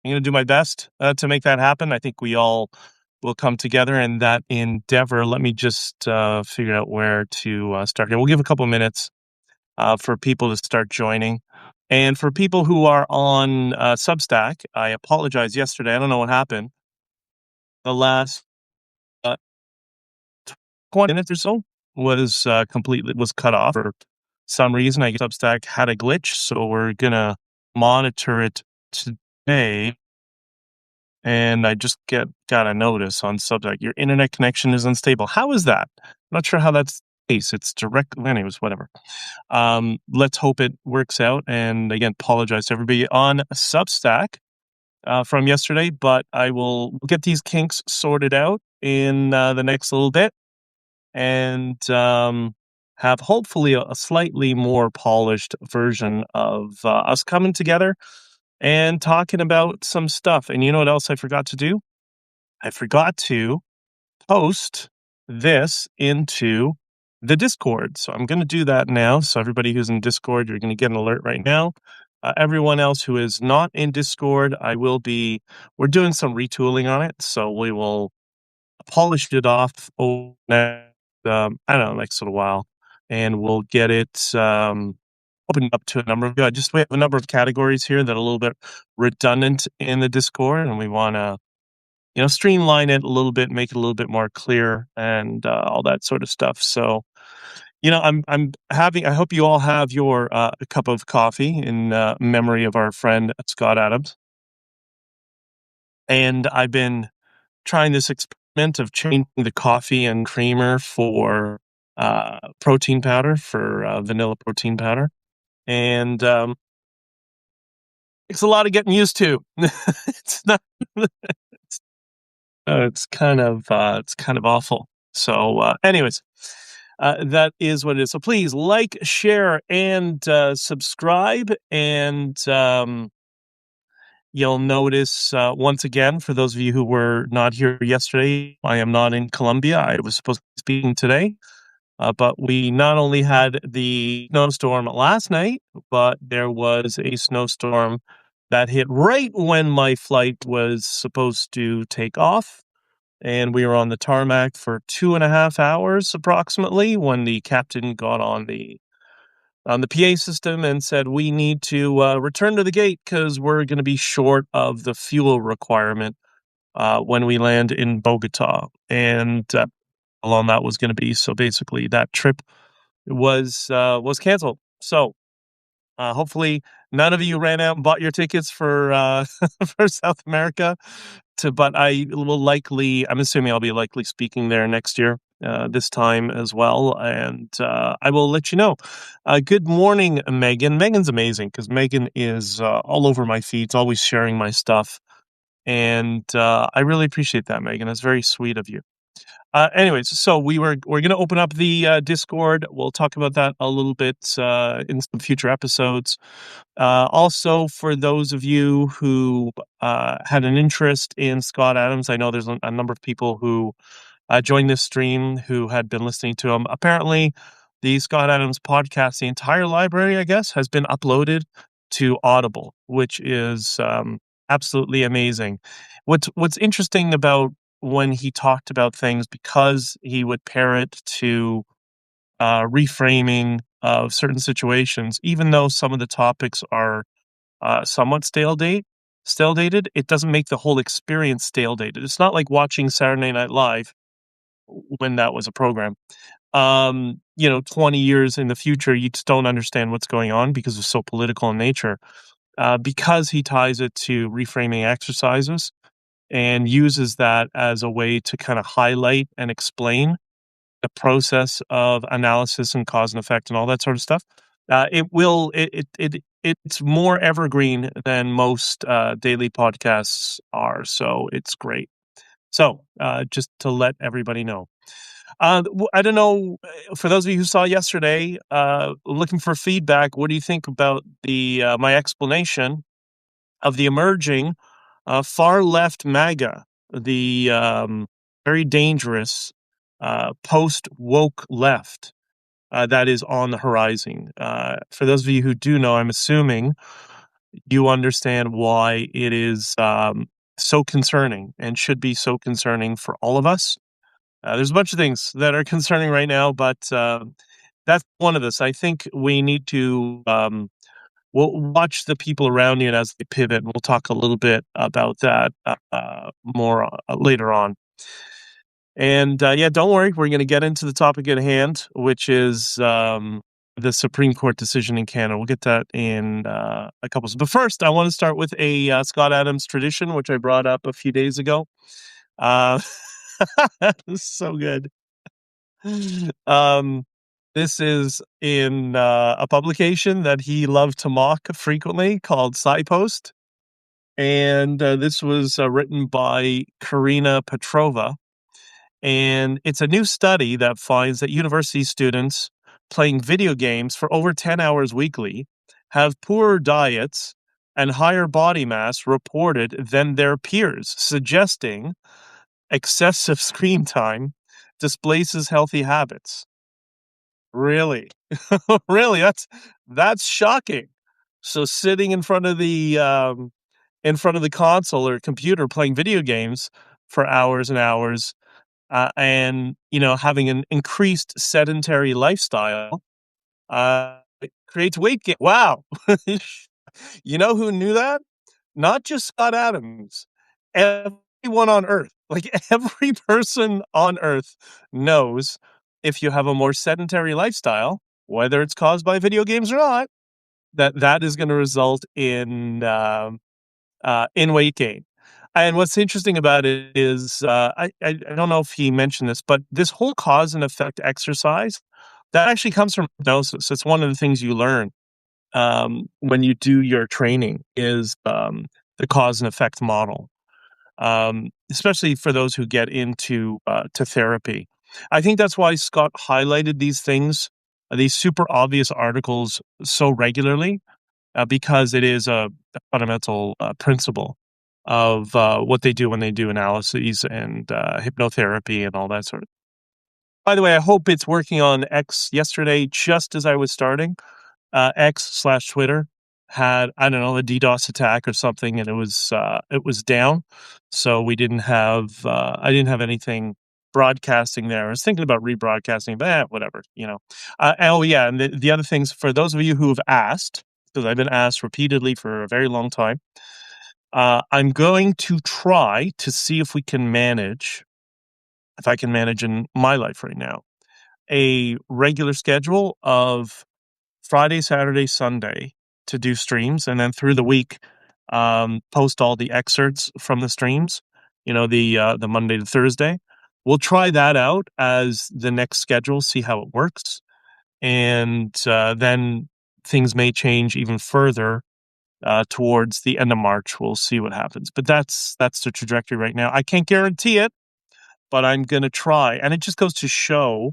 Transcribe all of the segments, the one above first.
I'm going to do my best to make that happen. I think we all will come together in that endeavor. Let me just figure out where to start here. We'll give a couple minutes for people to start joining. And for people who are on Substack, I apologize yesterday. I don't know what happened. The last uh, 20 minutes or so was cut off for some reason. I guess Substack had a glitch, so we're gonna monitor it today. And I just got a notice on Substack. Your internet connection is unstable. How is that? I'm not sure how that's the case. It's direct. Anyways, whatever. Let's hope it works out. And again, apologize to everybody on Substack from yesterday, but I will get these kinks sorted out in the next little bit and have hopefully a slightly more polished version of us coming together and talking about some stuff. And you know what else I forgot to do? I forgot to post this into the Discord. So I'm going to do that now. So everybody who's in Discord, you're going to get an alert right now. Everyone else who is not in Discord, we're doing some retooling on it. So we will polish it off over I don't know, next little while. And we'll get it opened up to a number of, we have a number of categories here that are a little bit redundant in the Discord. And we want to streamline it a little bit, make it a little bit more clear and all that sort of stuff. So, I hope you all have your cup of coffee in memory of our friend Scott Adams. And I've been trying this experiment of changing the coffee and creamer for protein powder, for vanilla protein powder. And it's a lot of getting used to. It's not. It's kind of awful. So, anyways, that is what it is. So please like, share, and subscribe. And you'll notice once again, for those of you who were not here yesterday, I am not in Colombia. I was supposed to be speaking today, but we not only had the snowstorm last night, but there was a snowstorm that hit right when my flight was supposed to take off. And we were on the tarmac for 2.5 hours approximately when the captain got on the PA system and said, we need to return to the gate because we're going to be short of the fuel requirement when we land in Bogota. And how long that was going to be. So basically that trip was canceled. So hopefully none of you ran out and bought your tickets for for South America. But I'm assuming I'll be likely speaking there next year, this time as well. And I will let you know. Good morning, Megan. Megan's amazing because Megan is all over my feeds, always sharing my stuff. And I really appreciate that, Megan. It's very sweet of you. Anyways, so we're going to open up the Discord. We'll talk about that a little bit in some future episodes. Also, for those of you who had an interest in Scott Adams, I know there's a number of people who joined this stream who had been listening to him. Apparently, the Scott Adams podcast, the entire library, I guess, has been uploaded to Audible, which is absolutely amazing. What's interesting about when he talked about things, because he would pair it to reframing of certain situations, even though some of the topics are somewhat stale dated, it doesn't make the whole experience stale dated. It's not like watching Saturday Night Live when that was a program. 20 years in the future, you just don't understand what's going on because it's so political in nature. Because he ties it to reframing exercises and uses that as a way to kind of highlight and explain the process of analysis and cause and effect and all that sort of stuff. It's more evergreen than most daily podcasts are, so it's great. So just to let everybody know. I don't know, for those of you who saw yesterday, looking for feedback, what do you think about my explanation of the emerging far left MAGA, the very dangerous post woke left that is on the horizon? For those of you who do know, I'm assuming you understand why it is so concerning and should be so concerning for all of us. There's a bunch of things that are concerning right now, but that's one of this. I think we need to we'll watch the people around you as they pivot. We'll talk a little bit about that more later on. And yeah, don't worry. We're going to get into the topic at hand, which is the Supreme Court decision in Canada. We'll get that in a couple. But first, I want to start with a Scott Adams tradition, which I brought up a few days ago. Uh, this is so good. Um, this is in a publication that he loved to mock frequently called SciPost. And this was written by Karina Petrova. And it's a new study that finds that university students playing video games for over 10 hours weekly have poorer diets and higher body mass reported than their peers, suggesting excessive screen time displaces healthy habits. Really? Really? That's shocking. So sitting in front of the console or computer playing video games for hours and hours, and having an increased sedentary lifestyle, it creates weight gain. Wow. You know who knew that? Not just Scott Adams. Everyone on Earth, like every person on Earth knows if you have a more sedentary lifestyle, whether it's caused by video games or not, that is going to result in weight gain. And what's interesting about it is, I don't know if he mentioned this, but this whole cause and effect exercise that actually comes from hypnosis. It's one of the things you learn when you do your training is the cause and effect model, especially for those who get into to therapy. I think that's why Scott highlighted these things, these super obvious articles so regularly, because it is a fundamental principle of what they do when they do analyses and hypnotherapy and all that sort of. By the way, I hope it's working on X yesterday, just as I was starting. X/Twitter had, I don't know, a DDoS attack or something, and it was down. So we didn't have I didn't have anything broadcasting there. I was thinking about rebroadcasting, but whatever, oh yeah, and the other things for those of you who have asked, because I've been asked repeatedly for a very long time, I'm going to try to see if I can manage in my life right now, a regular schedule of Friday, Saturday, Sunday to do streams, and then through the week, post all the excerpts from the streams. The Monday to Thursday. We'll try that out as the next schedule, see how it works, and then things may change even further towards the end of March. We'll see what happens, but that's the trajectory right now. I can't guarantee it, but I'm going to try, and it just goes to show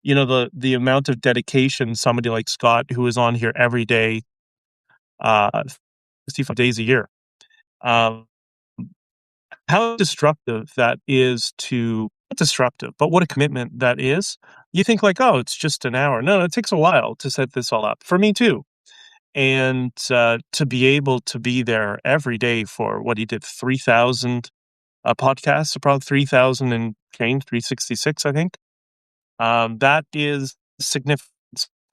the amount of dedication somebody like Scott, who is on here every day, 65 days a year, how destructive that is to not destructive, but what a commitment that is. You think like, oh, it's just an hour. No, it takes a while to set this all up for me too. And to be able to be there every day for what he did, 3,000 podcasts, probably 3,000 and change, 366, I think. That is significant.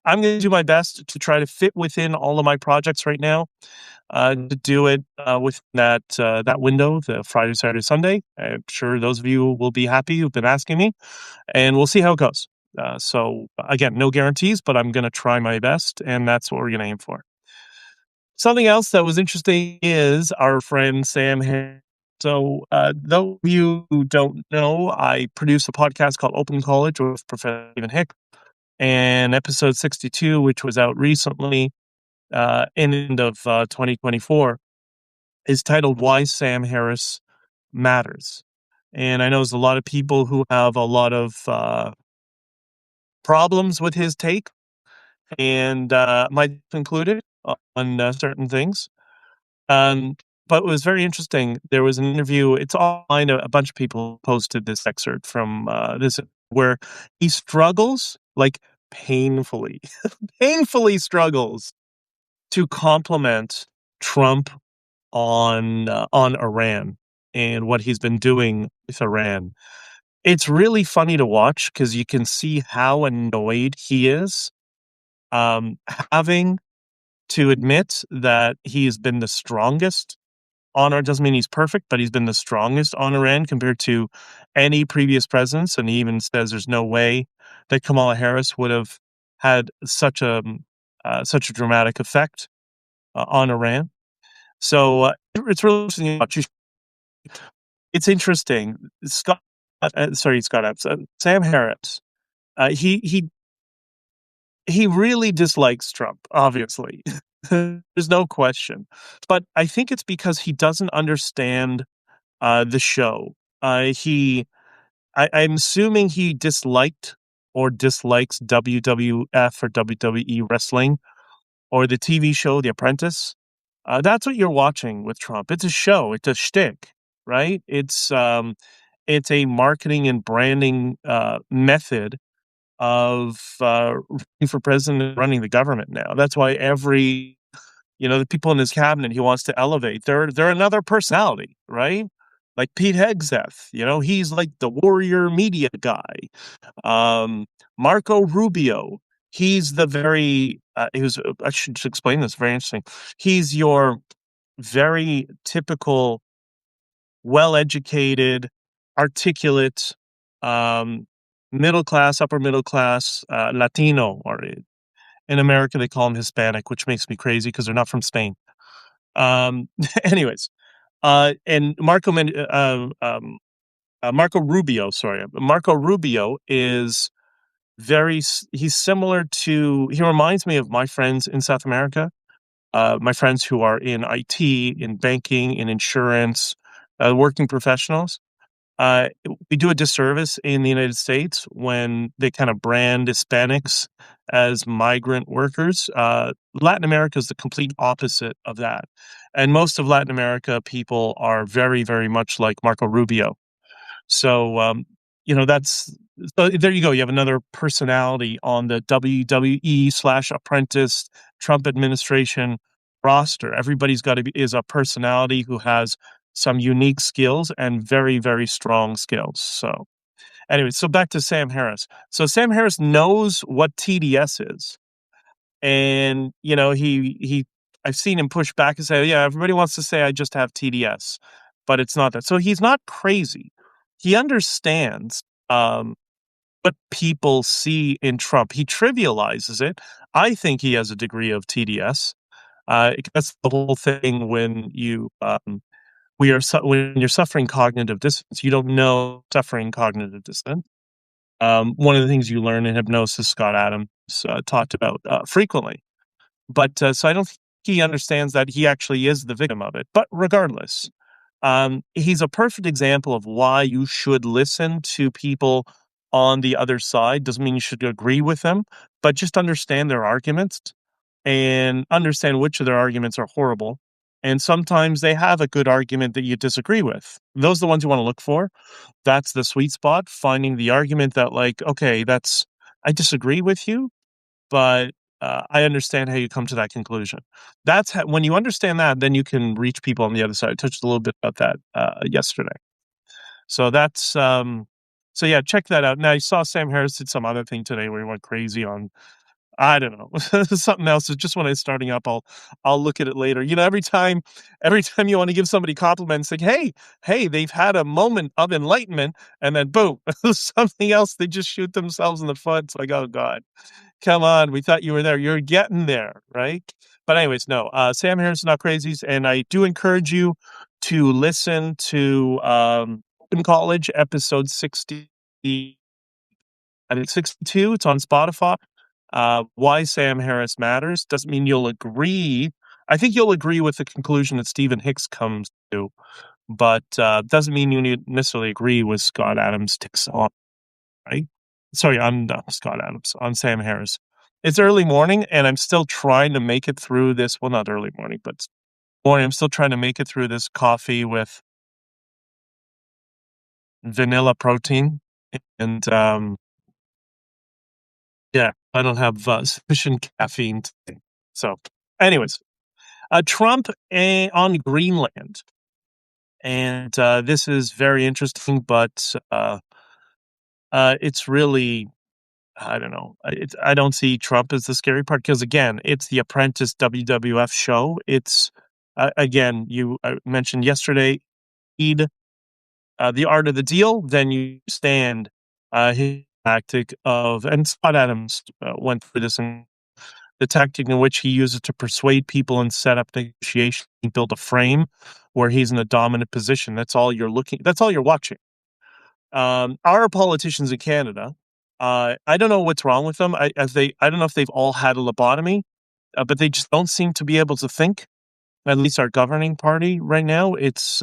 I'm going to do my best to try to fit within all of my projects right now, to do it with that window, the Friday, Saturday, Sunday. I'm sure those of you will be happy who've been asking me, and we'll see how it goes. So again, no guarantees, but I'm going to try my best, and that's what we're going to aim for. Something else that was interesting is our friend Sam Harris. So, those of you who don't know, I produce a podcast called Open College with Professor Stephen Hick, and episode 62, which was out recently, in the end of 2024, is titled "Why Sam Harris Matters." And I know there's a lot of people who have a lot of problems with his take, and might included on certain things. But it was very interesting. There was an interview. It's online. A bunch of people posted this excerpt from this, where he struggles, like painfully, painfully struggles to compliment Trump on Iran and what he's been doing with Iran. It's really funny to watch because you can see how annoyed he is, um, having to admit that he has been the strongest on Iran. Doesn't mean he's perfect, but he's been the strongest on Iran compared to any previous presidents, and he even says there's no way that Kamala Harris would have had such a dramatic effect, on Iran. So, it's really interesting to watch. It's interesting. Scott Epps, Sam Harris, he really dislikes Trump, obviously. There's no question. But I think it's because he doesn't understand, the show. I'm assuming he disliked or dislikes WWF or WWE wrestling or the TV show The Apprentice. That's what you're watching with Trump. It's a show. It's a shtick, right? It's a marketing and branding, method of, running for president and running the government now. That's why the people in his cabinet he wants to elevate, they're another personality, right? Like Pete Hegseth, he's like the warrior media guy. Um, Marco Rubio, he's the very, I should explain this, very interesting. He's your very typical well-educated, articulate, um, middle class, upper middle class, Latino, or in America they call them Hispanic, which makes me crazy because they're not from Spain. Um, anyways, and Marco Rubio, sorry, Marco Rubio is he's similar to, he reminds me of my friends in South America, my friends who are in IT, in banking, in insurance, working professionals. We do a disservice in the United States when they kind of brand Hispanics as migrant workers. Latin America is the complete opposite of that. And most of Latin America people are very, very much like Marco Rubio. So, that's so there you go. You have another personality on the WWE/Apprentice Trump administration roster. Everybody's got to be is a personality who has some unique skills and very, very strong skills. So, anyway, so back to Sam Harris. So Sam Harris knows what TDS is, and he I've seen him push back and say, "Yeah, everybody wants to say I just have TDS, but it's not that." So he's not crazy. He understands, um, what people see in Trump. He trivializes it. I think he has a degree of TDS. That's the whole thing when when you're suffering cognitive dissonance, you don't know suffering cognitive dissonance. One of the things you learn in hypnosis, Scott Adams talked about frequently. But so I don't think he understands that he actually is the victim of it. But regardless, he's a perfect example of why you should listen to people on the other side. Doesn't mean you should agree with them, but just understand their arguments and understand which of their arguments are horrible. And sometimes they have a good argument that you disagree with. Those are the ones you want to look for. That's the sweet spot, finding the argument that, like, okay, I disagree with you, but I understand how you come to that conclusion. When you understand that, then you can reach people on the other side. I touched a little bit about that yesterday. So so yeah, check that out. Now, I saw Sam Harris did some other thing today where he went crazy on, I don't know, something else. It's just when it's starting up, I'll look at it later. Every time you want to give somebody compliments, like, hey, they've had a moment of enlightenment, and then boom, something else, they just shoot themselves in the foot. It's like, oh God. Come on, we thought you were there. You're getting there, right? But anyways, no, Sam Harris Not Crazies, and I do encourage you to listen to Open College episode 60. I think 62. It's on Spotify. Why Sam Harris matters doesn't mean you'll agree. I think you'll agree with the conclusion that Stephen Hicks comes to, but doesn't mean you necessarily agree with Scott Adams' takes on, right? Sorry, I'm not Scott Adams, on Sam Harris. It's early morning, and I'm still trying to make it through this. Well, not early morning, but morning. I'm still trying to make it through this coffee with vanilla protein, and yeah, I don't have sufficient caffeine today. So, anyways, Trump on Greenland. And this is very interesting, but it's really, I don't know. I don't see Trump as the scary part because, again, it's the Apprentice WWF show. It's, again, you mentioned yesterday, read The Art of the Deal, then you stand his tactic of, and Scott Adams went through this, and the tactic in which he uses to persuade people and set up negotiation, build a frame where he's in a dominant position. That's all you're watching. Our politicians in Canada, I don't know what's wrong with them. I don't know if they've all had a lobotomy, but they just don't seem to be able to think. At least our governing party right now, it's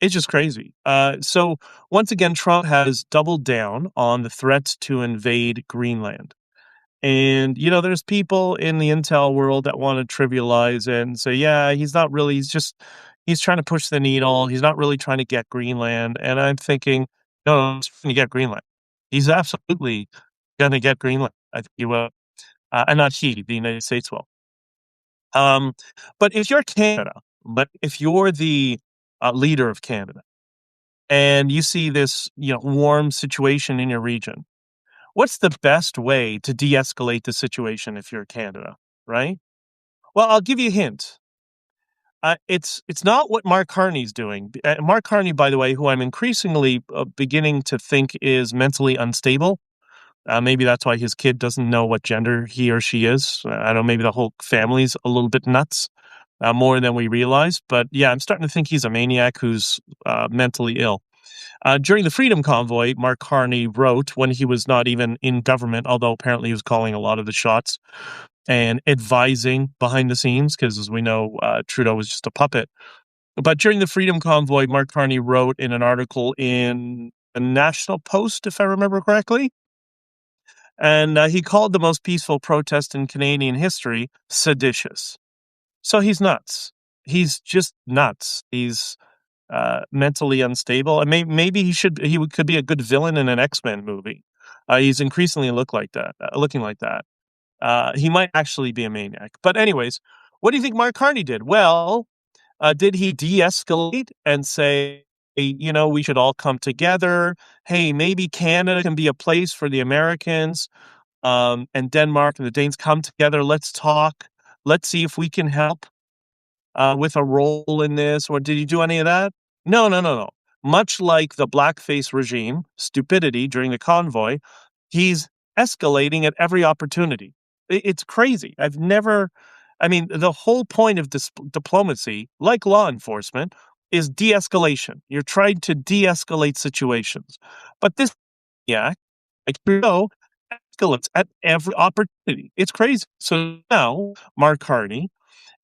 just crazy. So once again, Trump has doubled down on the threats to invade Greenland. And, there's people in the intel world that want to trivialize it and say, yeah, he's trying to push the needle. He's not really trying to get Greenland. And I'm thinking, no, he's trying to get Greenland. He's absolutely going to get Greenland. I think he will. And not he, the United States will. Um, but if you're Canada, but if you're the leader of Canada and you see this, warm situation in your region, what's the best way to de-escalate the situation if you're Canada, right? Well, I'll give you a hint. It's not what Mark Carney's doing. Mark Carney, by the way, who I'm increasingly beginning to think is mentally unstable. Maybe that's why his kid doesn't know what gender he or she is. I don't know, maybe the whole family's a little bit nuts, more than we realize. But yeah, I'm starting to think he's a maniac who's mentally ill. During the Freedom Convoy, Mark Carney wrote, when he was not even in government, although apparently he was calling a lot of the shots and advising behind the scenes, because as we know, Trudeau was just a puppet. But during the Freedom Convoy, Mark Carney wrote in an article in the National Post, if I remember correctly, and he called the most peaceful protest in Canadian history seditious. So he's nuts. He's just nuts. He's mentally unstable, and maybe could be a good villain in an X-Men movie. He's increasingly looking like that. He might actually be a maniac. But anyways, what do you think Mark Carney did? Well, did he de-escalate and say, hey, we should all come together? Hey, maybe Canada can be a place for the Americans, and Denmark and the Danes come together. Let's talk. Let's see if we can help with a role in this. Or did he do any of that? No, no, no, no. Much like the blackface regime, stupidity during the convoy, he's escalating at every opportunity. It's crazy. The whole point of diplomacy, like law enforcement, is de-escalation. You're trying to de-escalate situations. But this, yeah, like Trudeau, escalates at every opportunity. It's crazy. So now, Mark Carney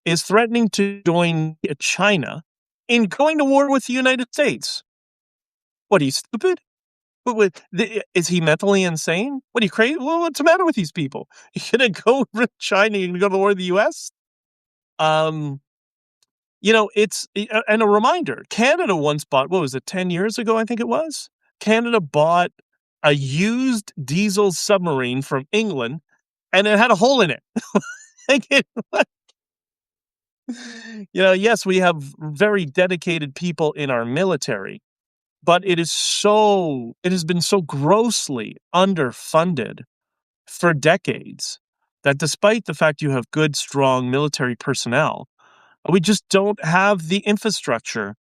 is threatening to join China in going to war with the United States. What, are you stupid? Is he mentally insane? What, are you crazy? Well, what's the matter with these people? You're going to go with China, you're going to go to war with the U.S.? And a reminder, Canada once bought, what was it, 10 years ago, I think it was? Canada bought a used diesel submarine from England, and it had a hole in it. Yes, we have very dedicated people in our military, but it has been so grossly underfunded for decades that despite the fact you have good, strong military personnel, we just don't have the infrastructure.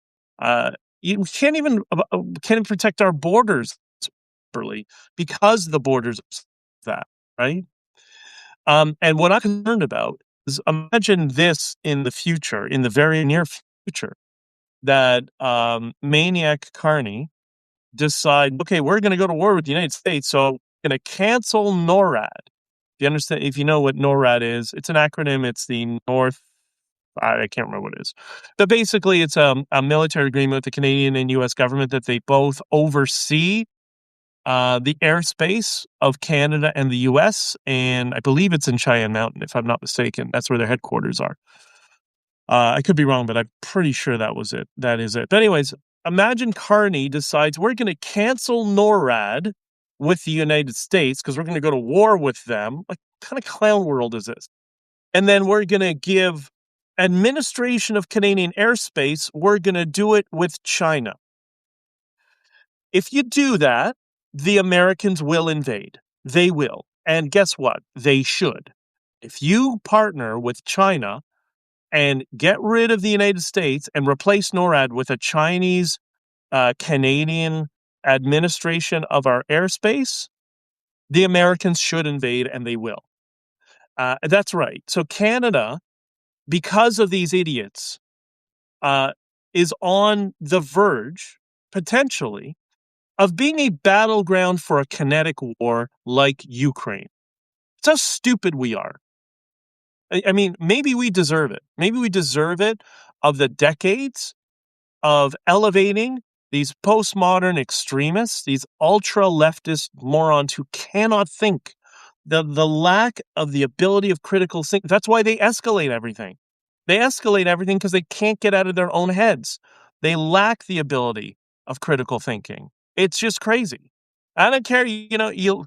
We can't protect our borders properly because the borders are that, right? And what I'm concerned about is, imagine this in the future, in the very near future, that maniac Carney decide, okay, we're going to go to war with the United States, so we're going to cancel NORAD. If you know what NORAD is, it's an acronym. It's the North. I can't remember what it is. But basically, it's a military agreement with the Canadian and U.S. government that they both oversee the airspace of Canada and the U.S., and I believe it's in Cheyenne Mountain, if I'm not mistaken. That's where their headquarters are. I could be wrong, but I'm pretty sure that was it. That is it. But anyways, imagine Carney decides we're going to cancel NORAD with the United States because we're going to go to war with them. Like, what kind of clown world is this? And then we're going to give administration of Canadian airspace, we're going to do it with China. If you do that, the Americans will invade. They will. And guess what? They should. If you partner with China and get rid of the United States and replace NORAD with a Chinese Canadian administration of our airspace, the Americans should invade and they will. That's right. So Canada, because of these idiots, is on the verge, potentially, of being a battleground for a kinetic war like Ukraine. It's how stupid we are. I mean, maybe we deserve it. Maybe we deserve it of the decades of elevating these postmodern extremists, these ultra-leftist morons who cannot think. The lack of the ability of critical thinking, that's why they escalate everything. They escalate everything because they can't get out of their own heads. They lack the ability of critical thinking. It's just crazy. I don't care, you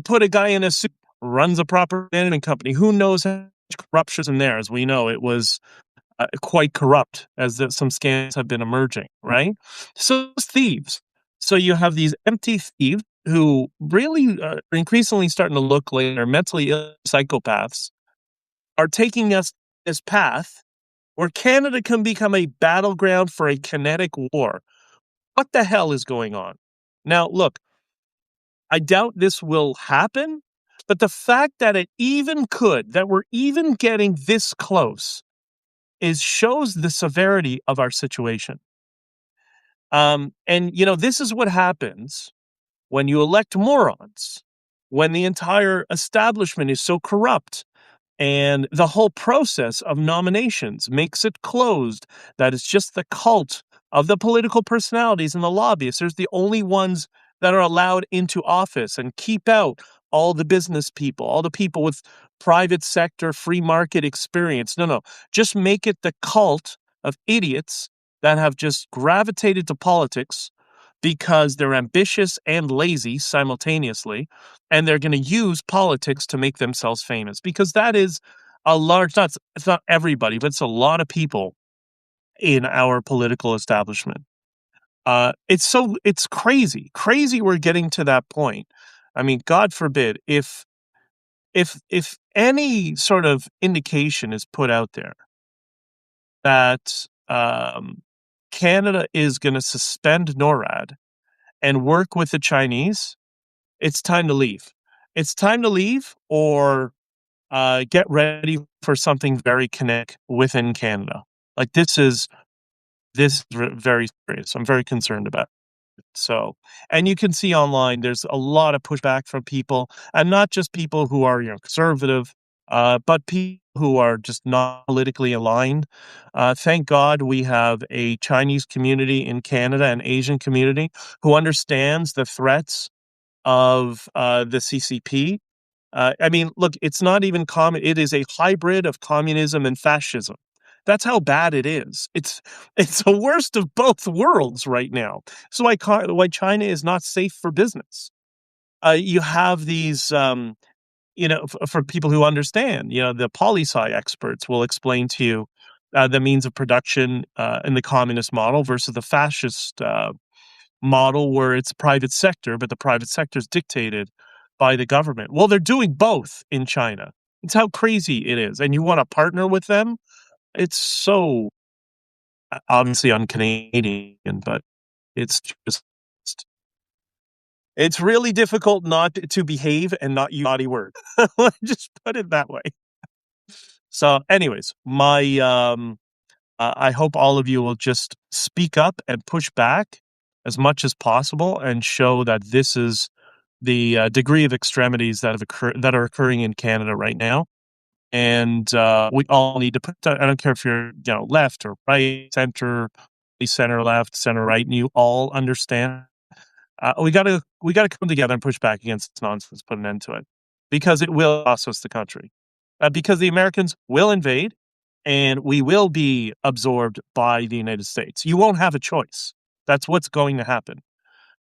put a guy in a suit, runs a property management company. Who knows how much corruption's in there? As we know, it was quite corrupt, as some scams have been emerging, right? So it's thieves. So you have these empty thieves who really are increasingly starting to look like they're mentally ill psychopaths, are taking us this path where Canada can become a battleground for a kinetic war. What the hell is going on? Now, look, I doubt this will happen, but the fact that it even could, that we're even getting this close, shows the severity of our situation. And this is what happens when you elect morons, when the entire establishment is so corrupt, and the whole process of nominations makes it closed, that it's just the cult of the political personalities and the lobbyists. There's the only ones that are allowed into office, and keep out all the business people, all the people with private sector, free market experience. No, just make it the cult of idiots that have just gravitated to politics because they're ambitious and lazy simultaneously, and they're going to use politics to make themselves famous, because that is a large, it's not everybody, but it's a lot of people in our political establishment. It's crazy we're getting to that point. I mean, God forbid, if any sort of indication is put out there that Canada is going to suspend NORAD and work with the Chinese, it's time to leave. It's time to leave, or get ready for something very kinetic within Canada. Like this is very serious. I'm very concerned about it. So, and you can see online, there's a lot of pushback from people, and not just people who are conservative, but people who are just not politically aligned. Thank God we have a Chinese community in Canada, an Asian community who understands the threats of the CCP. I mean, look, it's not even common. It is a hybrid of communism and fascism. That's how bad it is. It's the worst of both worlds right now. So why China is not safe for business. You have these, for people who understand, the poli-sci experts will explain to you the means of production in the communist model versus the fascist model, where it's private sector, but the private sector is dictated by the government. Well, they're doing both in China. It's how crazy it is. And you want to partner with them? It's so obviously un-Canadian, but it's just, it's really difficult not to behave and not use naughty words. Just put it that way. So anyways, I hope all of you will just speak up and push back as much as possible and show that this is the degree of extremities that are occurring in Canada right now. And we all need to put. I don't care if you're left or right, center left, center right, and you all understand. We got to come together and push back against this nonsense, put an end to it, because it will cost us the country. Because the Americans will invade, and we will be absorbed by the United States. You won't have a choice. That's what's going to happen.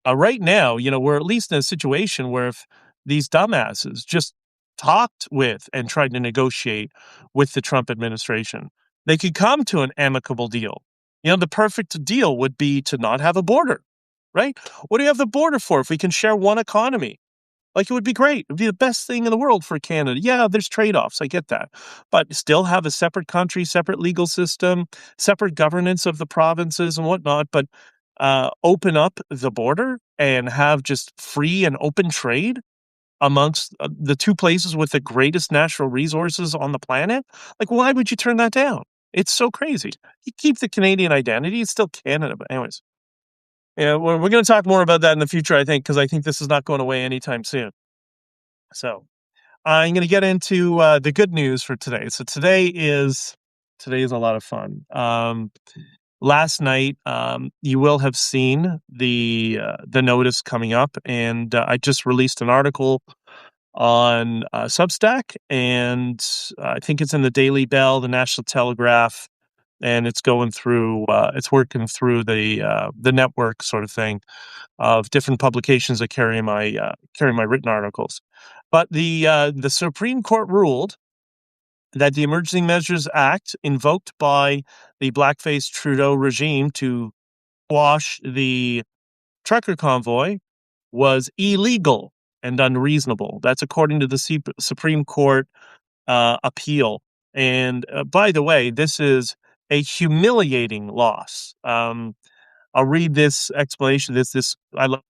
Right now, we're at least in a situation where if these dumbasses just talked with and tried to negotiate with the Trump administration. They could come to an amicable deal. The perfect deal would be to not have a border, right? What do you have the border for if we can share one economy? Like, it would be great. It would be the best thing in the world for Canada. Yeah, there's trade-offs. I get that. But still have a separate country, separate legal system, separate governance of the provinces and whatnot. But open up the border and have just free and open trade amongst the two places with the greatest natural resources on the planet. Like, why would you turn that down? It's so crazy. You keep the Canadian identity. It's still Canada. But anyways, yeah, we're going to talk more about that in the future, I think, because I think this is not going away anytime soon. So I'm going to get into the good news for today. So today is a lot of fun. Last night, you will have seen the notice coming up, and I just released an article on Substack, and I think it's in the Daily Bell, the National Telegraph, and it's going through, it's working through the network sort of thing of different publications that carry my written articles. But the Supreme Court ruled that the Emergency Measures Act invoked by the blackface Trudeau regime to quash the trucker convoy was illegal and unreasonable. That's according to the Supreme Court appeal. And by the way, this is a humiliating loss. I'll read this explanation. I love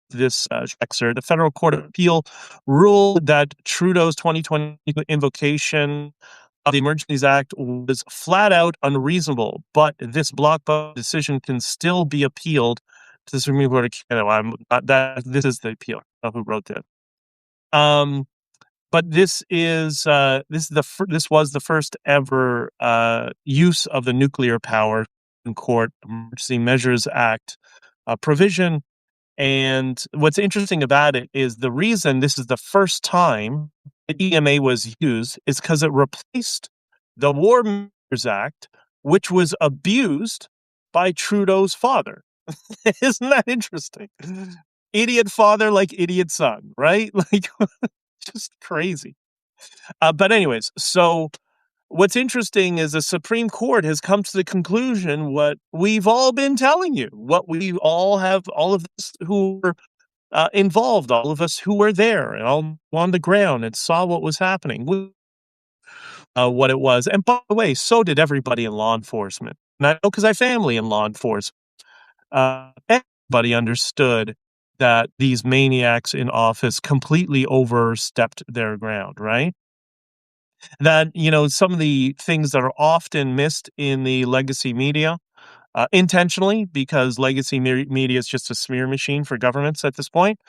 this excerpt. The Federal Court of Appeal ruled that Trudeau's 2020 invocation of the Emergencies Act was flat out unreasonable, but this blockbuster decision can still be appealed to the Supreme Court of Canada. This is the appeal of who wrote that. But this was the first ever use of the Nuclear Power in Court Emergency Measures Act provision. And what's interesting about it is the reason this is the first time that EMA was used is because it replaced the War Measures Act, which was abused by Trudeau's father. Isn't that interesting? Idiot father like idiot son, right? Like, just crazy. But anyways, so what's interesting is the Supreme Court has come to the conclusion what we've all been telling you, what we all of us who were involved, all of us who were there and all on the ground and saw what was happening, what it was. And by the way, so did everybody in law enforcement. And I know because I have family in law enforcement. Everybody understood that these maniacs in office completely overstepped their ground, right? That, some of the things that are often missed in the legacy media, intentionally, because legacy media is just a smear machine for governments at this point.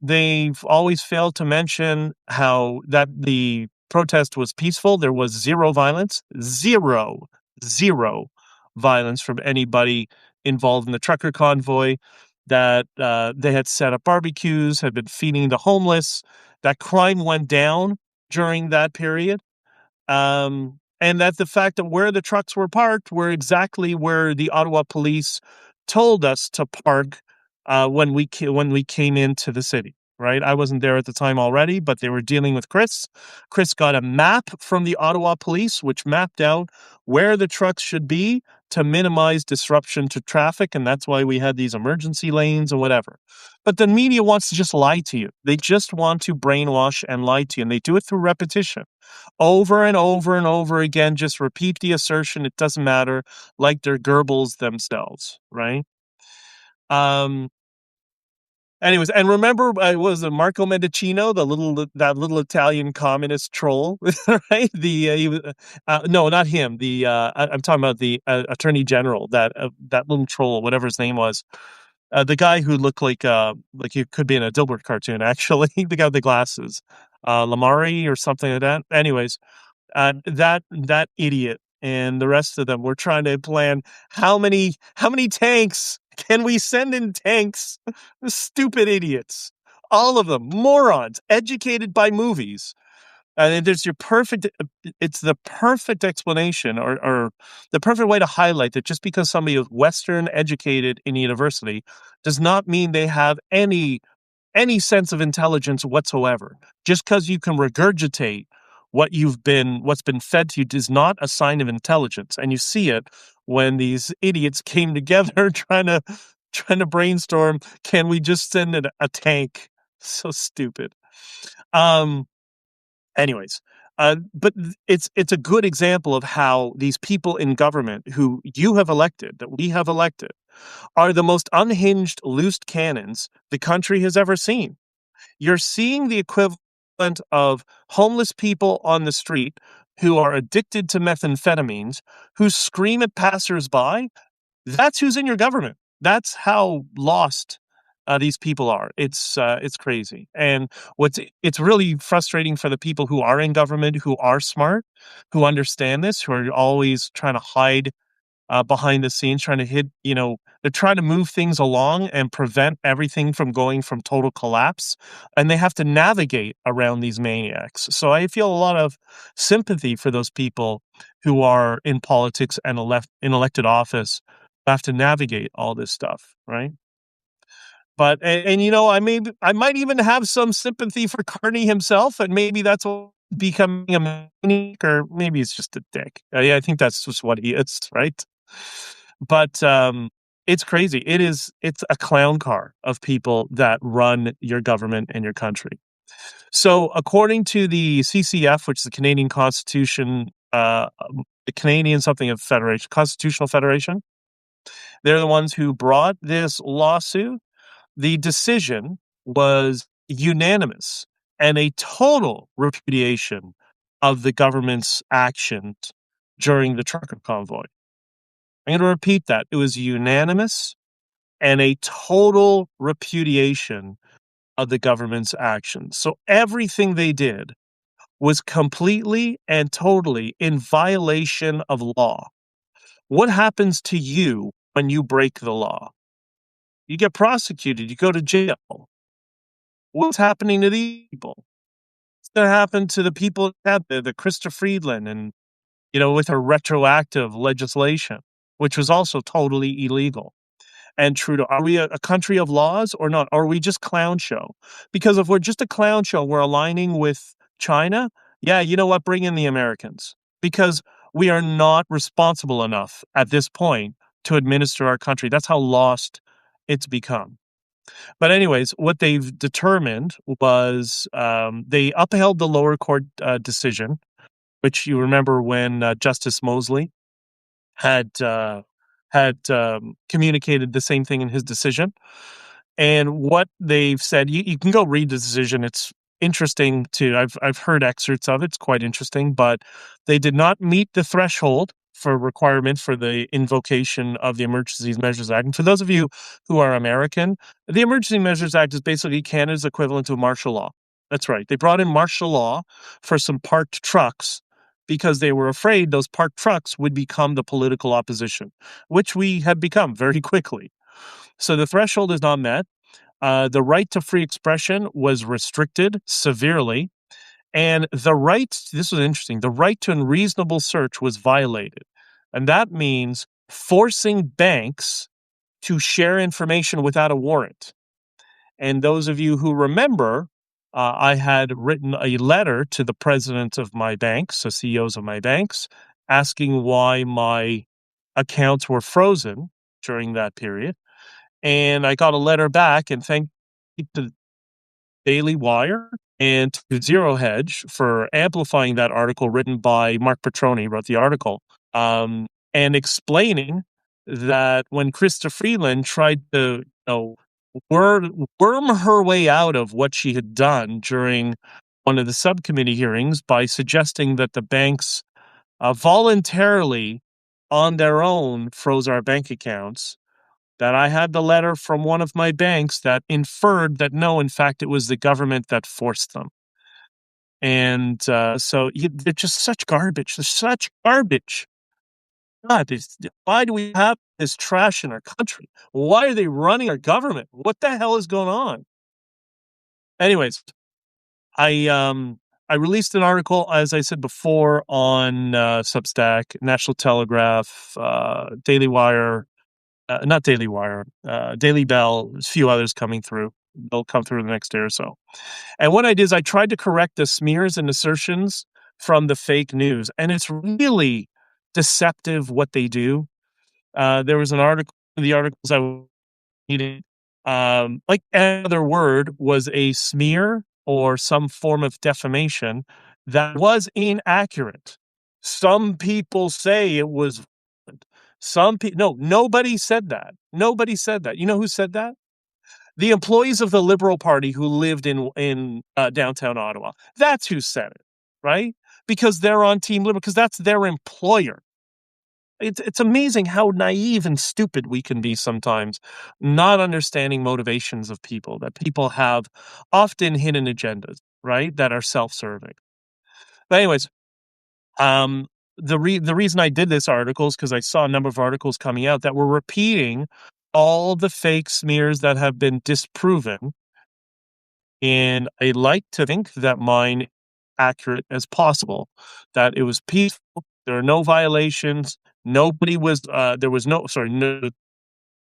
They've always failed to mention how that the protest was peaceful. There was zero violence, zero violence from anybody involved in the trucker convoy, that they had set up barbecues, had been feeding the homeless, that crime went down during that period. And that the fact that where the trucks were parked were exactly where the Ottawa police told us to park when we came into the city. Right, I wasn't there at the time already, but they were dealing with Chris. Chris got a map from the Ottawa police, which mapped out where the trucks should be to minimize disruption to traffic, and that's why we had these emergency lanes and whatever. But the media wants to just lie to you. They just want to brainwash and lie to you, and they do it through repetition. Over and over and over again, just repeat the assertion, it doesn't matter, like they're Goebbels themselves, right? Anyways, and remember, was it Marco Mendicino, that little Italian communist troll, right? No, not him. I'm talking about the Attorney General, that little troll, whatever his name was, the guy who looked like he could be in a Dilbert cartoon, actually, the guy with the glasses, Lamari or something like that. Anyways, that idiot and the rest of them were trying to plan how many tanks can we send in tanks? Stupid idiots, all of them morons, educated by movies. And there's your perfect. It's the perfect explanation, or the perfect way to highlight that just because somebody is Western educated in university does not mean they have any any sense of intelligence whatsoever. Just because you can regurgitate what's been fed to you is not a sign of intelligence. And you see it when these idiots came together trying to brainstorm, can we just send a tank? So stupid. Um Anyways, it's a good example of how these people in government who you have elected, that we have elected, are the most unhinged, loose cannons the country has ever seen. You're seeing the equivalent of homeless people on the street who are addicted to methamphetamines, who scream at passersby. That's who's in your government. That's how lost these people are. It's crazy, and it's really frustrating for the people who are in government, who are smart, who understand this, who are always trying to hide behind the scenes, trying to hit. They're trying to move things along and prevent everything from going from total collapse, and they have to navigate around these maniacs. So I feel a lot of sympathy for those people who are in politics and in elected office, who have to navigate all this stuff, right? But I might even have some sympathy for Carney himself, and maybe that's what becoming a maniac, or maybe he's just a dick. Yeah, I think that's just what he is, right? But it's crazy. It's a clown car of people that run your government and your country. So, according to the CCF, which is the Canadian Constitution, the Canadian something of Federation, Constitutional Federation, they're the ones who brought this lawsuit. The decision was unanimous and a total repudiation of the government's actions during the trucker convoy. I'm going to repeat that. It was unanimous and a total repudiation of the government's actions. So everything they did was completely and totally in violation of law. What happens to you when you break the law? You get prosecuted, you go to jail. What's happening to these people? What's going to happen to the people that the Krista Friedland and, with her retroactive legislation, which was also totally illegal? And Trudeau, are we a country of laws or not? Or are we just clown show? Because if we're just a clown show, we're aligning with China. Yeah, you know what? Bring in the Americans, because we are not responsible enough at this point to administer our country. That's how lost it's become. But anyways, what they've determined was they upheld the lower court decision, which you remember when Justice Mosley had communicated the same thing in his decision. And what they've said, you can go read the decision. It's interesting too. I've heard excerpts of it. It's quite interesting, but they did not meet the threshold for requirement for the invocation of the Emergency Measures Act. And for those of you who are American, the Emergency Measures Act is basically Canada's equivalent to martial law. That's right. They brought in martial law for some parked trucks because they were afraid those parked trucks would become the political opposition, which we have become very quickly. So the threshold is not met. The right to free expression was restricted severely. And this was interesting, the right to unreasonable search was violated. And that means forcing banks to share information without a warrant. And those of you who remember, I had written a letter to the president of my banks, so CEOs of my banks, asking why my accounts were frozen during that period. And I got a letter back, and thank you to Daily Wire and to Zero Hedge for amplifying that article written by Mark Petroni, wrote the article, and explaining that when Krista Freeland tried to worm her way out of what she had done during one of the subcommittee hearings by suggesting that the banks voluntarily on their own froze our bank accounts, that I had the letter from one of my banks that inferred that no, in fact, it was the government that forced them. And they're just such garbage. They're such garbage. God, why do we have this trash in our country? Why are they running our government? What the hell is going on? Anyways, I released an article, as I said before, on Substack, National Telegraph, Daily Wire, not Daily Wire, Daily Bell, a few others coming through. they'll come through the next day or so. And what I did is I tried to correct the smears and assertions from the fake news, and it's really deceptive what they do. There was an article, the articles I was reading, like another word was a smear or some form of defamation that was inaccurate. Some people say it was. Some people, no, nobody said that. Nobody said that. You know who said that? The employees of the Liberal Party who lived in downtown Ottawa. That's who said it, right? Because they're on Team Liberal, because that's their employer. It's amazing how naive and stupid we can be sometimes, not understanding motivations of people, that people have often hidden agendas, right? That are self-serving. But anyways, um, the reason I did this article is because I saw a number of articles coming out that were repeating all the fake smears that have been disproven, and I like to think that mine accurate as possible, that it was peaceful, there are no violations, nobody was, there was no sorry, no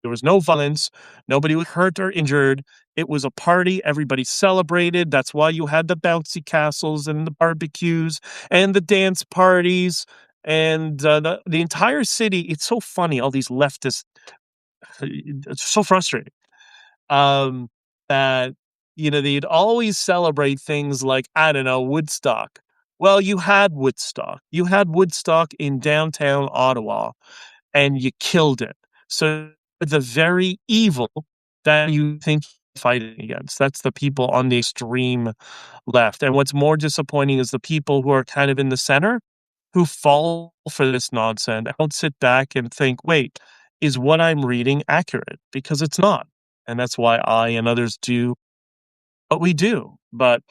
there was no violence, nobody was hurt or injured, it was a party, everybody celebrated, that's why you had the bouncy castles and the barbecues and the dance parties and, the entire city. It's so funny, all these leftists, it's so frustrating. Um, that, they'd always celebrate things like, I don't know, Woodstock. Well, you had Woodstock. You had Woodstock in downtown Ottawa, and you killed it. So the very evil that you think you're fighting against, that's the people on the extreme left. And what's more disappointing is the people who are kind of in the center who fall for this nonsense. I don't sit back and think, wait, is what I'm reading accurate? Because it's not. And that's why I and others do what we do. But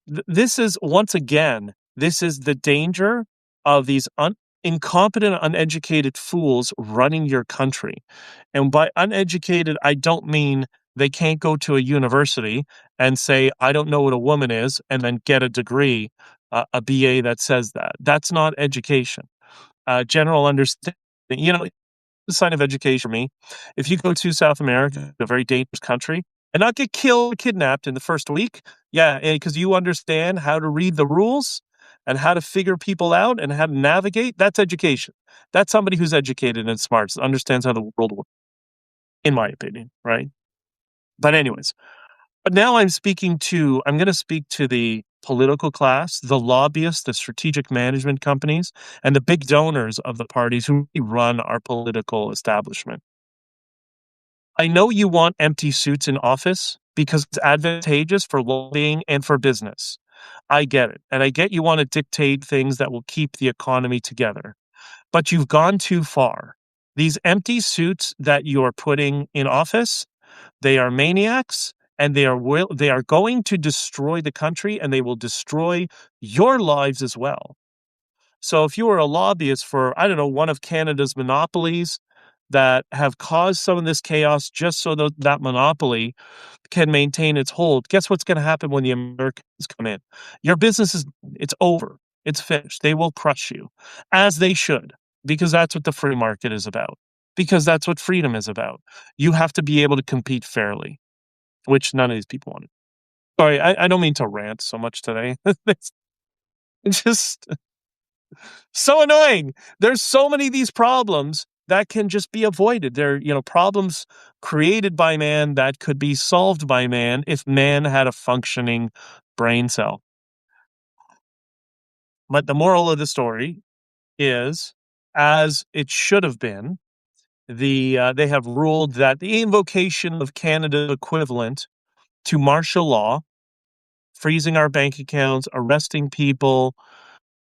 this is, once again, this is the danger of these incompetent, uneducated fools running your country. And by uneducated, I don't mean they can't go to a university and say, I don't know what a woman is, and then get a degree, a BA that says that. That's not education. General understanding. You know, the sign of education for me. If you go to South America, a very dangerous country, and not get killed, kidnapped in the first week, yeah, because you understand how to read the rules and how to figure people out and how to navigate, that's education. That's somebody who's educated and smart, understands how the world works, in my opinion, right? But anyways, but now I'm going to speak to the political class, the lobbyists, the strategic management companies, and the big donors of the parties who really run our political establishment. I know you want empty suits in office because it's advantageous for lobbying and for business. I get it. And I get you want to dictate things that will keep the economy together. But you've gone too far. These empty suits that you are putting in office, they are maniacs, and they are going to destroy the country, and they will destroy your lives as well. So if you were a lobbyist for, I don't know, one of Canada's monopolies that have caused some of this chaos just so that monopoly can maintain its hold, guess what's going to happen when the Americans come in? Your business it's over. It's finished. They will crush you, as they should, because that's what the free market is about, because that's what freedom is about. You have to be able to compete fairly, which none of these people want. Sorry, I don't mean to rant so much today. It's just so annoying. There's so many of these problems that can just be avoided. They're, problems created by man that could be solved by man if man had a functioning brain cell. But the moral of the story is, as it should have been, they have ruled that the invocation of Canada's equivalent to martial law, freezing our bank accounts, arresting people,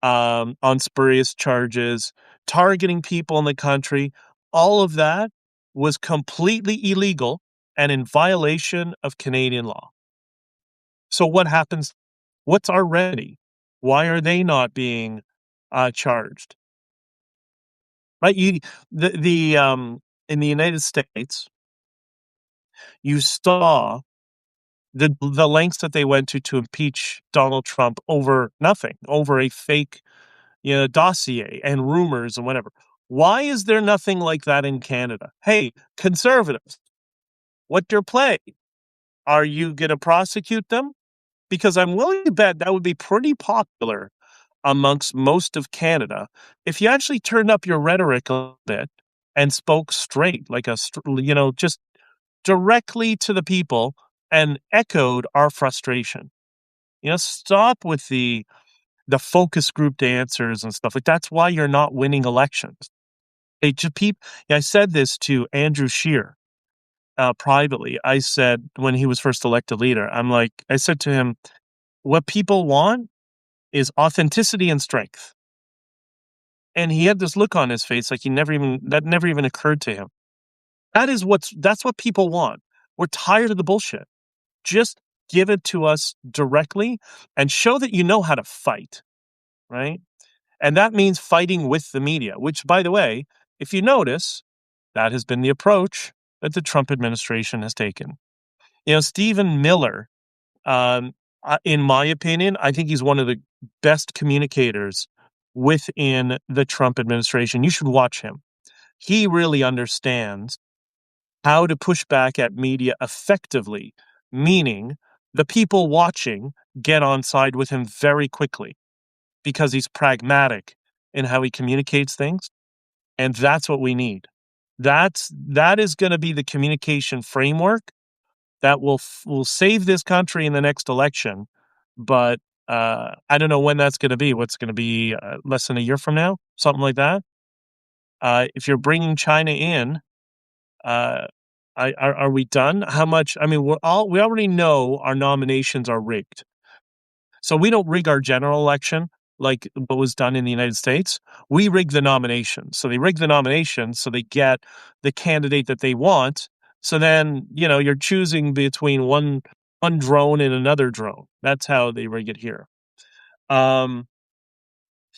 on spurious charges, targeting people in the country. All of that was completely illegal and in violation of Canadian law. So what happens? What's our remedy? Why are they not being charged? Right? In the United States, you saw the lengths that they went to impeach Donald Trump over nothing, over a fake dossier and rumors and whatever. Why is there nothing like that in Canada? Hey, conservatives, what's your play? Are you going to prosecute them? Because I'm willing to bet that would be pretty popular amongst most of Canada if you actually turned up your rhetoric a bit and spoke straight, like just directly to the people and echoed our frustration. Stop with the focus group answers and stuff like that's why you're not winning elections. I said this to Andrew Scheer privately. I said when he was first elected leader, I said to him, what people want is authenticity and strength. And he had this look on his face like that never even occurred to him. That's what people want. We're tired of the bullshit. Just give it to us directly and show that you know how to fight, right? And that means fighting with the media, which, by the way, if you notice, that has been the approach that the Trump administration has taken. Stephen Miller, in my opinion, I think he's one of the best communicators within the Trump administration. You should watch him. He really understands how to push back at media effectively, meaning the people watching get on side with him very quickly because he's pragmatic in how he communicates things. And that's what we need. That is going to be the communication framework that will save this country in the next election. But I don't know when that's going to be. What's going to be less than a year from now? Something like that. If you're bringing China in, are we done? How much? I mean, we already know our nominations are rigged. So we don't rig our general election like what was done in the United States. We rig the nominations. So they rig the nominations so they get the candidate that they want. So then, you're choosing between one drone and another drone. That's how they rig it here. I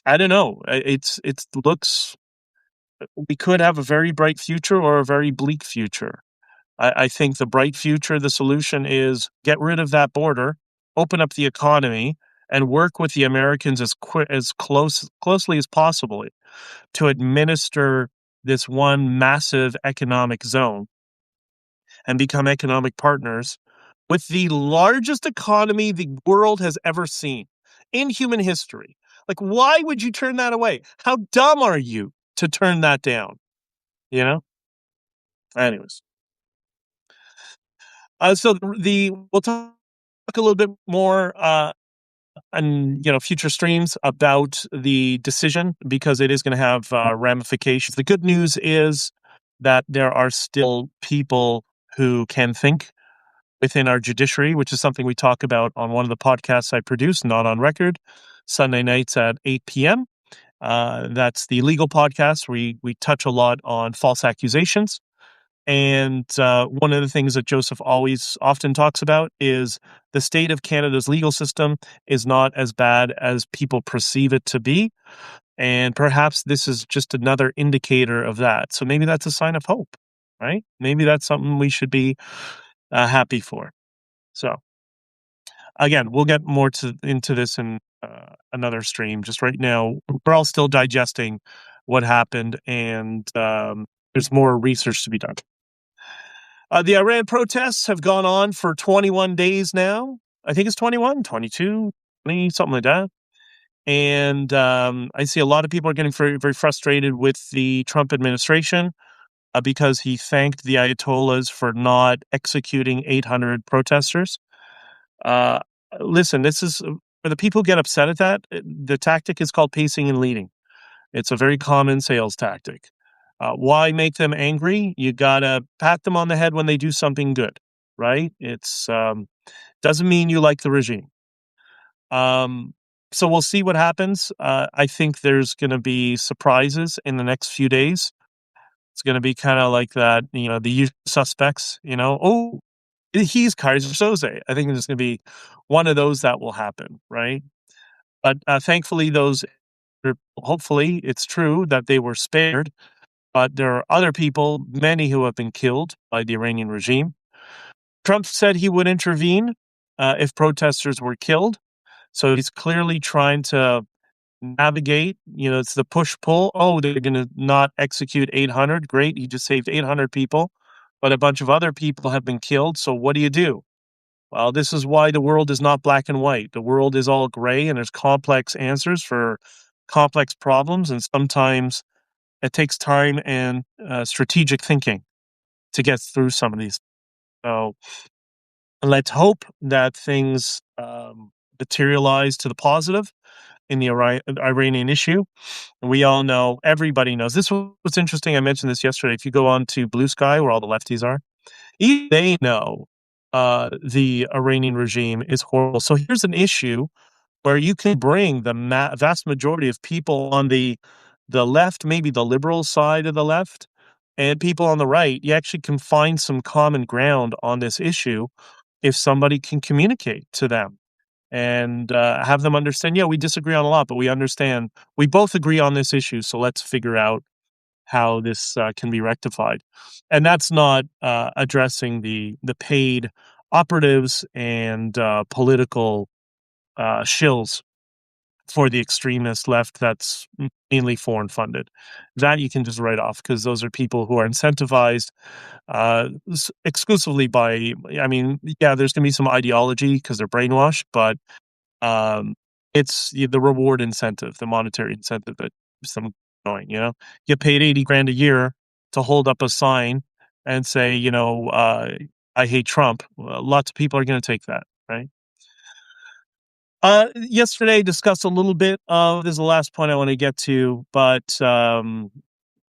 don't know. It looks we could have a very bright future or a very bleak future. I think the bright future, the solution is get rid of that border, open up the economy, and work with the Americans as closely as possible to administer this one massive economic zone and become economic partners with the largest economy the world has ever seen in human history. Like, why would you turn that away? How dumb are you to turn that down? Anyways. So we'll talk a little bit more on future streams about the decision because it is going to have ramifications. The good news is that there are still people who can think within our judiciary, which is something we talk about on one of the podcasts I produce, Not on Record, Sunday nights at 8 p.m. That's the legal podcast. We touch a lot on false accusations. And one of the things that Joseph always often talks about is the state of Canada's legal system is not as bad as people perceive it to be. And perhaps this is just another indicator of that. So maybe that's a sign of hope, right? Maybe that's something we should be happy for. So again, we'll get more into this in another stream. Just right now, we're all still digesting what happened, and there's more research to be done. The Iran protests have gone on for 21 days now. I think it's 21, 22, 20, something like that. And I see a lot of people are getting very, very frustrated with the Trump administration because he thanked the Ayatollahs for not executing 800 protesters. Listen, this is for the people who get upset at that. The tactic is called pacing and leading. It's a very common sales tactic. Why make them angry? You gotta pat them on the head when they do something good, right? It's doesn't mean you like the regime. So we'll see what happens. I think there's going to be surprises in the next few days. It's going to be kind of like that, the usual suspects. Oh, he's Kaiser Soze. I think there's going to be one of those that will happen, right? But thankfully, hopefully, it's true that they were spared. But there are other people, many who have been killed by the Iranian regime. Trump said he would intervene if protesters were killed. So he's clearly trying to navigate, it's the push-pull. Oh, they're going to not execute 800. Great, he just saved 800 people. But a bunch of other people have been killed. So what do you do? Well, this is why the world is not black and white. The world is all gray, and there's complex answers for complex problems, and sometimes it takes time and strategic thinking to get through some of these. So let's hope that things materialize to the positive in the Iranian issue. And we all know, everybody knows. This was what's interesting. I mentioned this yesterday. If you go on to Blue Sky, where all the lefties are, even they know the Iranian regime is horrible. So here's an issue where you can bring the vast majority of people on the left, maybe the liberal side of the left, and people on the right. You actually can find some common ground on this issue if somebody can communicate to them and have them understand. Yeah, we disagree on a lot, but we understand. We both agree on this issue, so let's figure out how this can be rectified. And that's not addressing the paid operatives and political shills for the extremist left that's mainly foreign funded. That you can just write off because those are people who are incentivized exclusively by, I mean, yeah, there's going to be some ideology because they're brainwashed, but um, it's the reward incentive, the monetary incentive that keeps them going. You know, you get paid 80 grand a year to hold up a sign and say, I hate Trump. Well, lots of people are going to take that, right? Yesterday discussed a little bit of this is the last point I want to get to, but for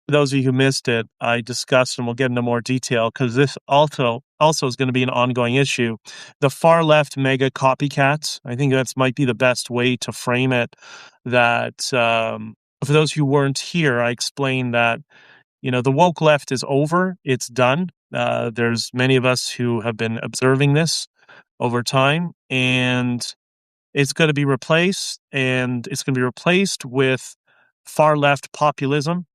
those of you who missed it, I discussed, and we'll get into more detail because this also is going to be an ongoing issue. The far left mega copycats. I think that's might be the best way to frame it. That for those who weren't here, I explained that the woke left is over. It's done. There's many of us who have been observing this over time, and it's going to be replaced, and it's going to be replaced with far left populism,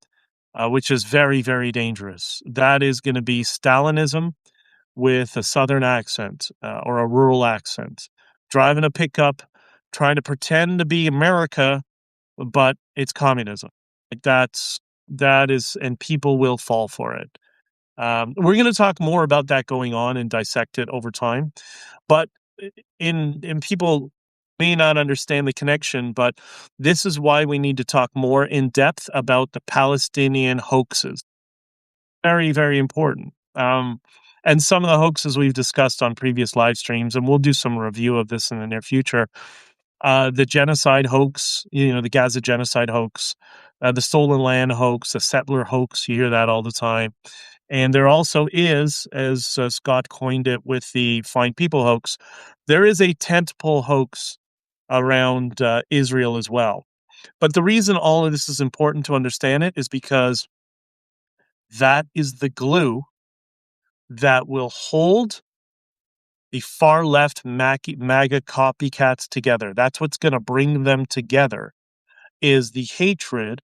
which is very, very dangerous. That is going to be Stalinism with a southern accent or a rural accent, driving a pickup, trying to pretend to be America, but it's communism. Like that is, and people will fall for it. We're going to talk more about that going on and dissect it over time. But in people may not understand the connection, but this is why we need to talk more in depth about the Palestinian hoaxes. Very, very important. And some of the hoaxes we've discussed on previous live streams, and we'll do some review of this in the near future. The genocide hoax, the Gaza genocide hoax, the stolen land hoax, the settler hoax. You hear that all the time. And there also is, as Scott coined it with the Fine People hoax, there is a tentpole hoax around Israel as well. But the reason all of this is important to understand it is because that is the glue that will hold the far left MAGA copycats together. That's what's going to bring them together, is the hatred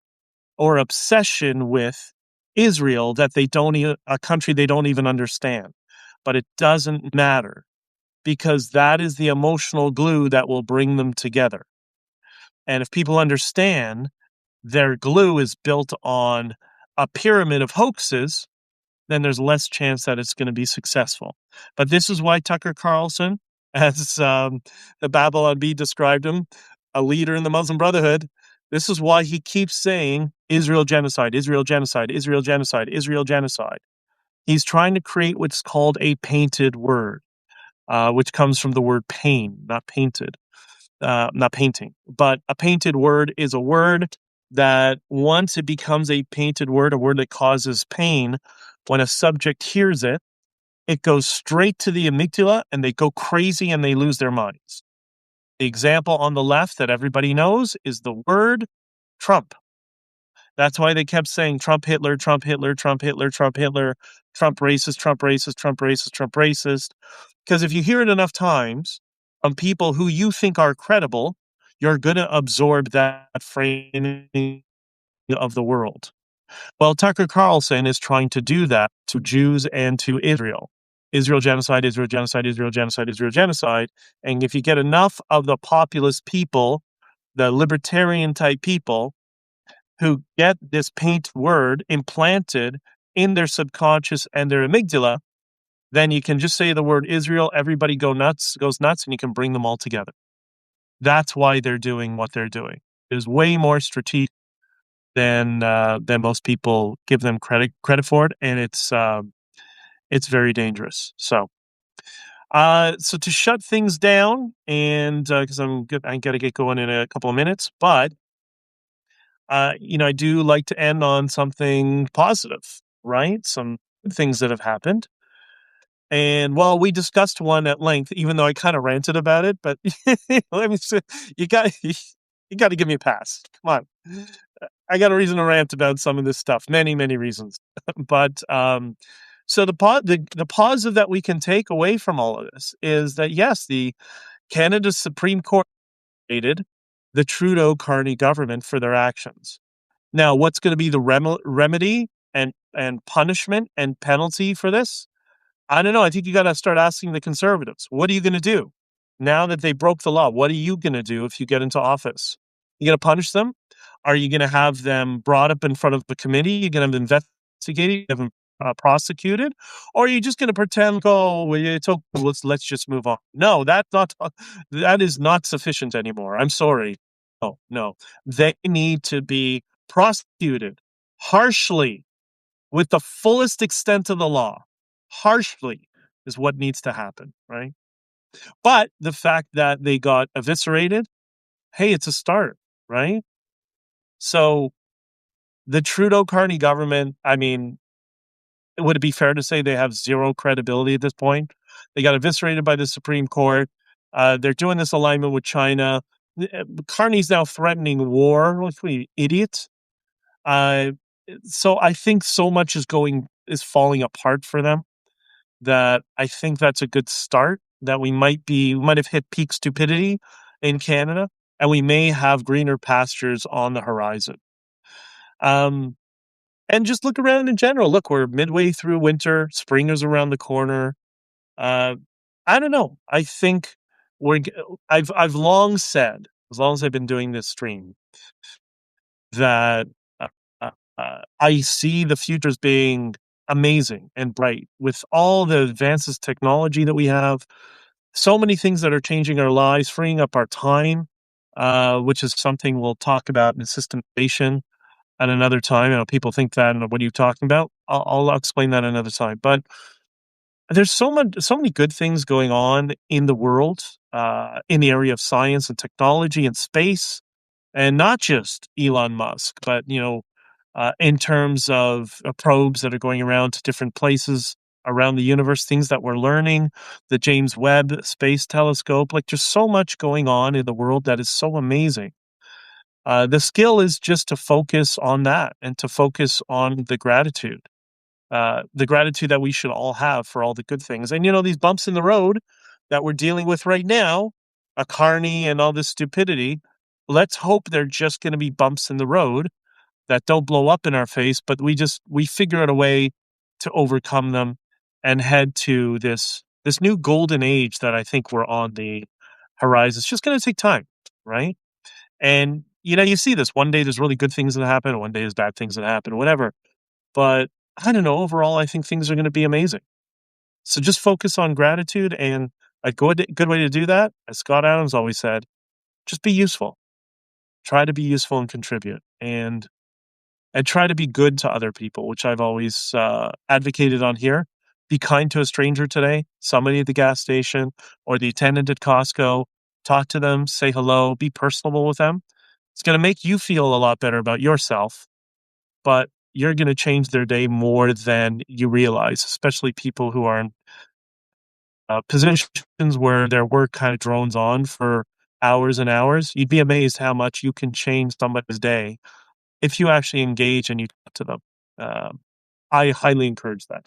or obsession with Israel that a country they don't even understand. But it doesn't matter because that is the emotional glue that will bring them together. And if people understand their glue is built on a pyramid of hoaxes, then there's less chance that it's going to be successful. But this is why Tucker Carlson, as the Babylon Bee described him, a leader in the Muslim Brotherhood, this is why he keeps saying Israel genocide, Israel genocide, Israel genocide, Israel genocide. He's trying to create what's called a painted word, which comes from the word pain, not painted, not painting. But a painted word is a word that once it becomes a painted word, a word that causes pain, when a subject hears it, it goes straight to the amygdala and they go crazy and they lose their minds. The example on the left that everybody knows is the word Trump. That's why they kept saying Trump, Hitler, Trump, Hitler, Trump, Hitler, Trump, Hitler, Trump racist, Trump racist, Trump racist, Trump racist. Because if you hear it enough times from people who you think are credible, you're going to absorb that framing of the world. Well, Tucker Carlson is trying to do that to Jews and to Israel. Israel genocide, Israel genocide, Israel genocide, Israel genocide. And if you get enough of the populist people, the libertarian type people, who get this paint word implanted in their subconscious and their amygdala, then you can just say the word Israel, everybody goes nuts, and you can bring them all together. That's why they're doing what they're doing. It is way more strategic than most people give them credit for it, and it's very dangerous. So to shut things down, and because I got to get going in a couple of minutes, but I do like to end on something positive, right? Some things that have happened. And well, we discussed one at length, even though I kind of ranted about it. But let me say, you got you got to give me a pass. Come on, I got a reason to rant about some of this stuff. Many reasons. But so the positive that we can take away from all of this is that yes, the Canada's Supreme Court rated the Trudeau Carney government for their actions. Now, what's going to be the remedy and punishment and penalty for this? I don't know. I think you got to start asking the Conservatives, what are you going to do now that they broke the law? What are you going to do if you get into office? You going to punish them? Are you going to have them brought up in front of the committee? You're going to investigate it, have them prosecuted, or are you just going to pretend? Oh, well, it's okay. Let's just move on. No, that is not sufficient anymore. I'm sorry. No, they need to be prosecuted harshly with the fullest extent of the law. Harshly is what needs to happen, right? But the fact that they got eviscerated, hey, it's a start, right? So the Trudeau Carney government, I mean, would it be fair to say they have zero credibility at this point? They got eviscerated by the Supreme Court. They're doing this alignment with China. Carney's now threatening war. What are you, idiot? So I think so much is falling apart for them that I think that's a good start. That we might have hit peak stupidity in Canada, and we may have greener pastures on the horizon. And just look around in general. Look, we're midway through winter. Spring is around the corner. I don't know. I think I've long said, as long as I've been doing this stream, that I see the future as being amazing and bright with all the advances technology that we have. So many things that are changing our lives, freeing up our time, which is something we'll talk about in systemization at another time. People think that, what are you talking about? I'll explain that another time. But there's so many good things going on in the world, in the area of science and technology and space, and not just Elon Musk, but in terms of probes that are going around to different places around the universe, things that we're learning, the James Webb Space Telescope. Like, there's so much going on in the world that is so amazing. The skill is just to focus on that and to focus on the gratitude that we should all have for all the good things. And, these bumps in the road that we're dealing with right now, a Carney and all this stupidity, let's hope they're just going to be bumps in the road that don't blow up in our face, but we figure out a way to overcome them and head to this new golden age that I think we're on the horizon. It's just going to take time, right? And you see this. One day there's really good things that happen, one day there's bad things that happen, whatever. But I don't know. Overall, I think things are going to be amazing. So just focus on gratitude, and a good way to do that, as Scott Adams always said, just be useful. Try to be useful and contribute, and try to be good to other people, which I've always advocated on here. Be kind to a stranger today, somebody at the gas station or the attendant at Costco. Talk to them, say hello, be personable with them. It's going to make you feel a lot better about yourself, but you're going to change their day more than you realize, especially people who are in positions where their work kind of drones on for hours and hours. You'd be amazed how much you can change somebody's day if you actually engage and you talk to them. I highly encourage that.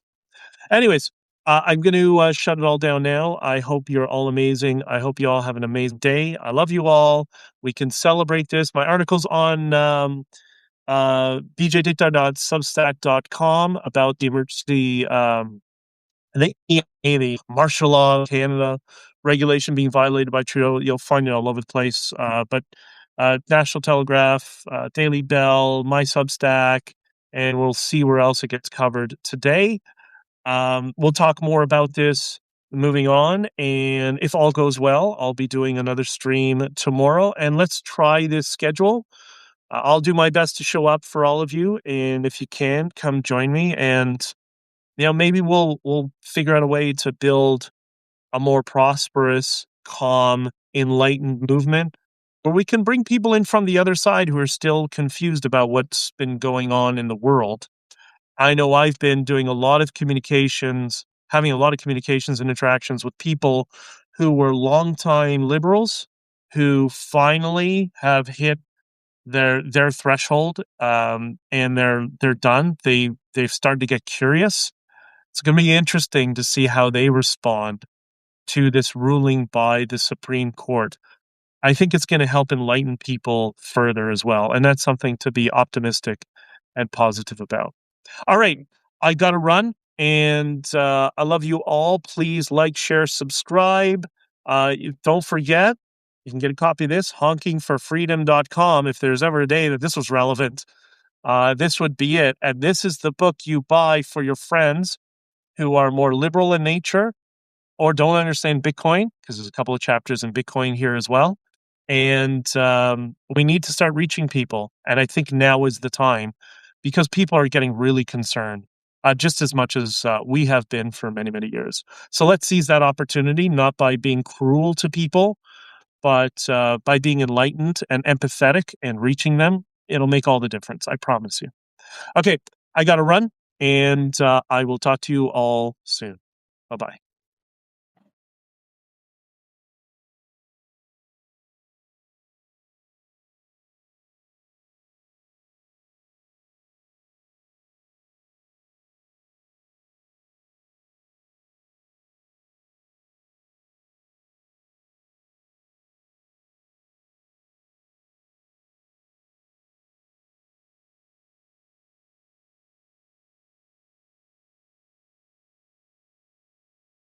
Anyways, I'm going to shut it all down now. I hope you're all amazing. I hope you all have an amazing day. I love you all. We can celebrate this. My article's on djdichter.substack.com about the emergency, the martial law of Canada regulation being violated by Trudeau. You'll find it all over the place. But National Telegraph, Daily Bell, my Substack, and we'll see where else it gets covered today. We'll talk more about this moving on, and if all goes well, I'll be doing another stream tomorrow, and let's try this schedule. I'll do my best to show up for all of you, and if you can, come join me, and maybe we'll figure out a way to build a more prosperous, calm, enlightened movement where we can bring people in from the other side who are still confused about what's been going on in the world. I know I've been doing a lot of communications, having a lot of communications and interactions with people who were longtime liberals who finally have hit their threshold, and they're done. They've started to get curious. It's going to be interesting to see how they respond to this ruling by the Supreme Court. I think it's going to help enlighten people further as well, and that's something to be optimistic and positive about. All right, I got to run, and I love you all. Please like, share, subscribe. Don't forget, you can get a copy of this, honkingforfreedom.com. If there's ever a day that this was relevant, this would be it. And this is the book you buy for your friends who are more liberal in nature or don't understand Bitcoin, because there's a couple of chapters in Bitcoin here as well. And we need to start reaching people. And I think now is the time because people are getting really concerned, just as much as we have been for many, many years. So let's seize that opportunity, not by being cruel to people, but by being enlightened and empathetic and reaching them. It'll make all the difference. I promise you. Okay, I got to run, and I will talk to you all soon. Bye-bye.